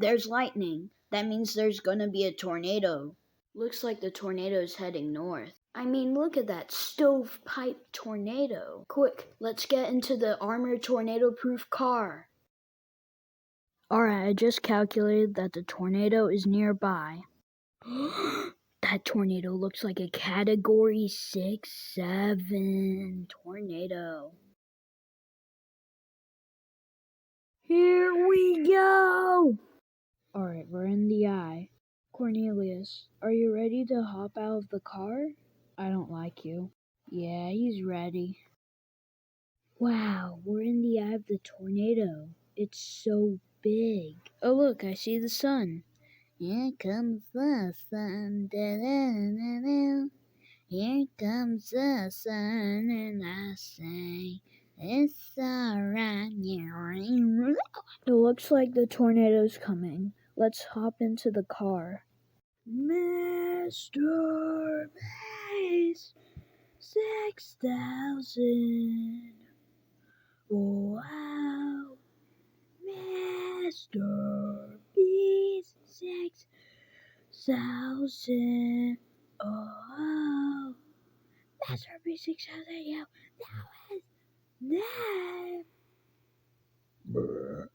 There's lightning. That means there's gonna be a tornado. Looks like the tornado's heading north. I mean, look at that stovepipe tornado. Quick, let's get into the armored tornado-proof car. Alright, I just calculated that the tornado is nearby. That tornado looks like a Category 6-7 tornado. Here we go! Alright, we're in the eye. Cornelius, are you ready to hop out of the car? I don't like you. Yeah, he's ready. Wow, we're in the eye of the tornado. It's so big. Oh look, I see the sun. Here comes the sun. Da-da-da-da. Here comes the sun, and I say, it's alright. It looks like the tornado's coming. Let's hop into the car. Mr. Bass 6000. Wow. Mr. Beast 6000. Oh. Master Beast 6000. Yo, that was that.